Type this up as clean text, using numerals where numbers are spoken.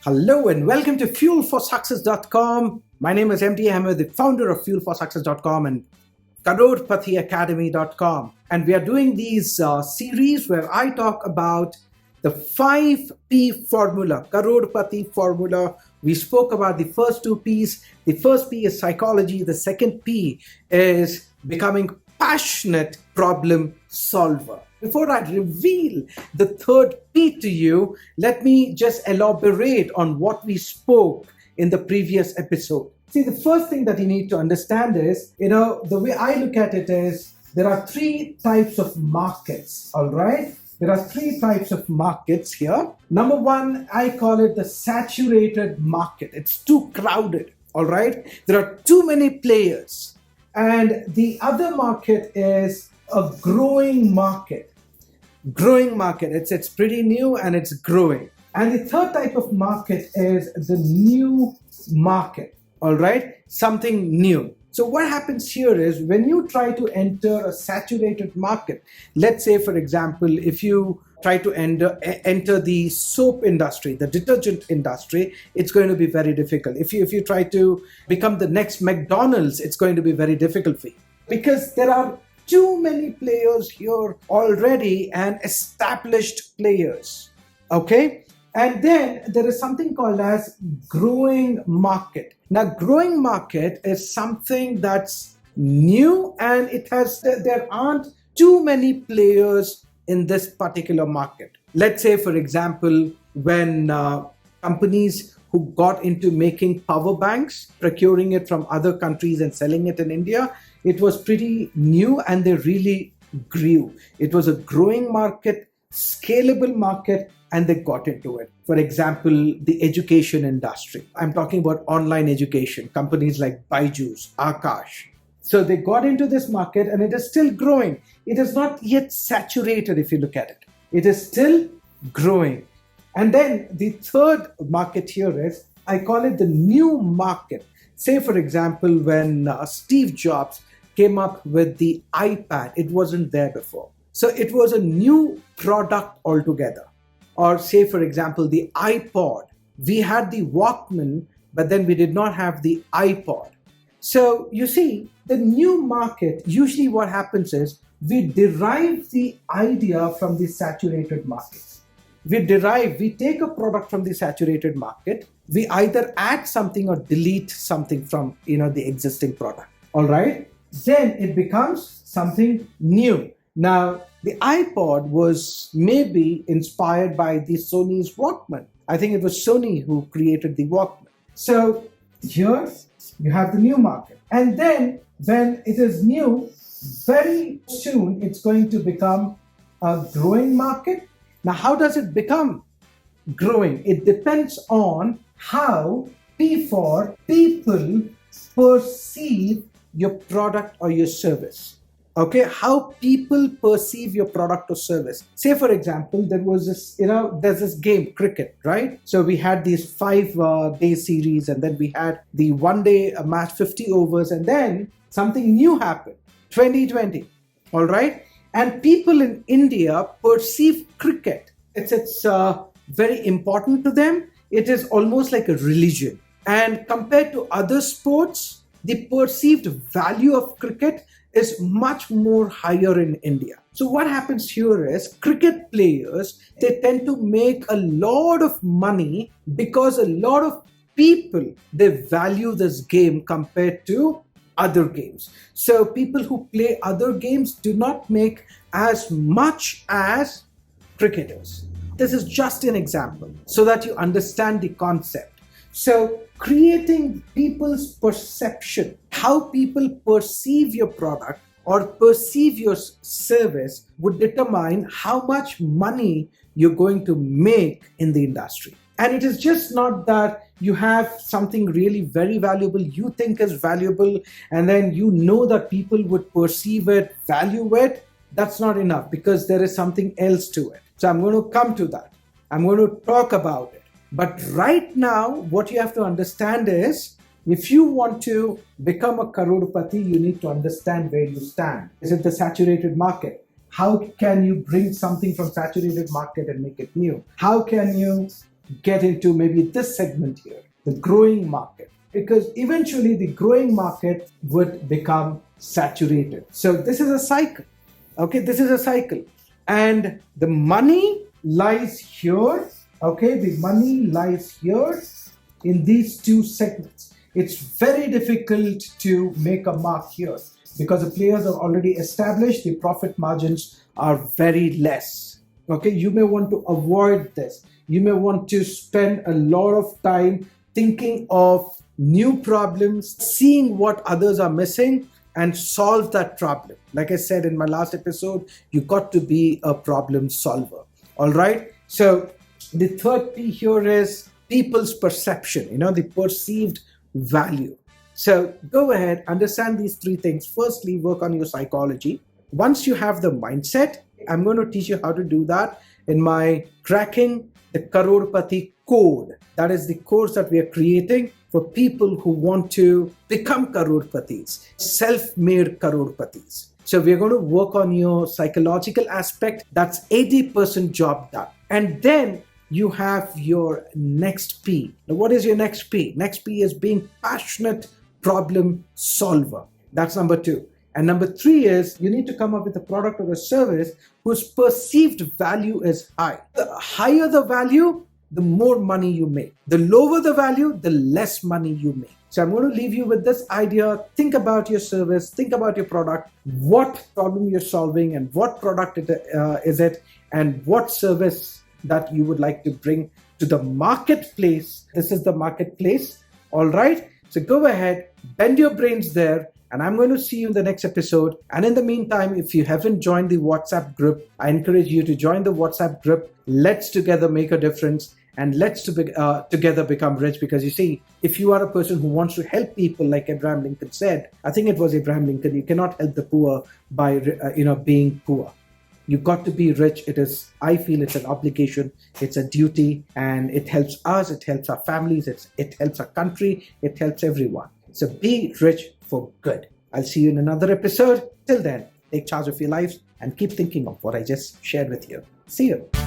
Hello and welcome to fuelforsuccess.com. My name is MD Ahmed, the founder of fuelforsuccess.com and CrorepatiAcademy.com. And we are doing these series where I talk about the 5P formula, Crorepati formula. We spoke about the first two P's. The first P is psychology. The second P is becoming passionate problem solver. Before I reveal the third P to you, let me just elaborate on what we spoke in the previous episode. See, the first thing that you need to understand is, the way I look at it is there are three types of markets, all right? There are three types of markets here. Number one, I call it the saturated market. It's too crowded, all right? There are too many players. And the other market is a growing market. It's pretty new and it's growing. And the third type of market is the new market, all right? Something new. So what happens here is when you try to enter a saturated market, let's say, for example, if you try to enter the soap industry, the detergent industry, it's going to be very difficult. If you try to become the next McDonald's, it's going to be very difficult for you because there are too many players here already and established players, okay? And then there is something called as growing market. Now, growing market is something that's new and there aren't too many players in this particular market. Let's say, for example, when companies who got into making power banks, procuring it from other countries and selling it in India, it was pretty new and they really grew. It was a growing market, scalable market, and they got into it. For example, the education industry. I'm talking about online education, companies like Byju's, Akash. So they got into this market and it is still growing. It is not yet saturated if you look at it. It is still growing. And then the third market here is, I call it the new market. Say, for example, when Steve Jobs came up with the iPad, it wasn't there before. So it was a new product altogether. Or say, for example, the iPod. We had the Walkman, but then we did not have the iPod. So you see, the new market, usually what happens is we derive the idea from the saturated market. We take a product from the saturated market. We either add something or delete something from, the existing product. All right. Then it becomes something new. Now, the iPod was maybe inspired by the Sony's Walkman. I think it was Sony who created the Walkman. So here you have the new market. And then when it is new, very soon it's going to become a growing market. Now, how does it become growing? It depends on how people perceive your product or your service. Okay, how people perceive your product or service. Say, for example, there was this, there's this game, cricket, right? So we had these 5-day series and then we had the 1-day match, 50 overs, and then something new happened, 2020, all right? And people in India perceive cricket. It's very important to them. It is almost like a religion. And compared to other sports, the perceived value of cricket is much more higher in India. So what happens here is cricket players, they tend to make a lot of money because a lot of people, they value this game compared to other games. So people who play other games do not make as much as cricketers. This is just an example so that you understand the concept. So creating people's perception, how people perceive your product or perceive your service would determine how much money you're going to make in the industry. And it is just not that you have something really very valuable you think is valuable and then that people would perceive it, value it. That's not enough because there is something else to it. So I'm going to come to that. I'm going to talk about it. But right now, what you have to understand is, if you want to become a Crorepati, you need to understand where you stand. Is it the saturated market? How can you bring something from saturated market and make it new? How can you get into maybe this segment here, the growing market, because eventually the growing market would become saturated. So this is a cycle. Okay, this is a cycle. And the money lies here. Okay, the money lies here in these two segments. It's very difficult to make a mark here because the players are already established. The profit margins are very less. Okay, you may want to avoid this. You may want to spend a lot of time thinking of new problems, seeing what others are missing, and solve that problem. Like I said in my last episode, you got to be a problem solver. All right. So the third P here is people's perception, the perceived value. So go ahead, understand these three things. Firstly, work on your psychology. Once you have the mindset, I'm going to teach you how to do that in my Cracking the Crorepati Code. That is the course that we are creating for people who want to become Crorepatis, self-made Crorepatis. So we're going to work on your psychological aspect. That's 80% job done. And then you have your next P. Now, what is your next P? Next P is being passionate problem solver. That's number 2. And number 3 is you need to come up with a product or a service whose perceived value is high. The higher the value, the more money you make. The lower the value, the less money you make. So I'm going to leave you with this idea. Think about your service, think about your product, what problem you're solving and what product is it, and what service that you would like to bring to the marketplace. This is the marketplace. All right. So go ahead, bend your brains there. And I'm going to see you in the next episode. And in the meantime, if you haven't joined the WhatsApp group, I encourage you to join the WhatsApp group. Let's together make a difference and let's together become rich. Because you see, if you are a person who wants to help people, like Abraham Lincoln said, I think it was Abraham Lincoln, you cannot help the poor by being poor. You got to be rich. I feel it's an obligation, it's a duty, and it helps us, it helps our families, it helps our country, it helps everyone. So be rich for good. I'll see you in another episode. Till then, take charge of your lives and keep thinking of what I just shared with you. See you.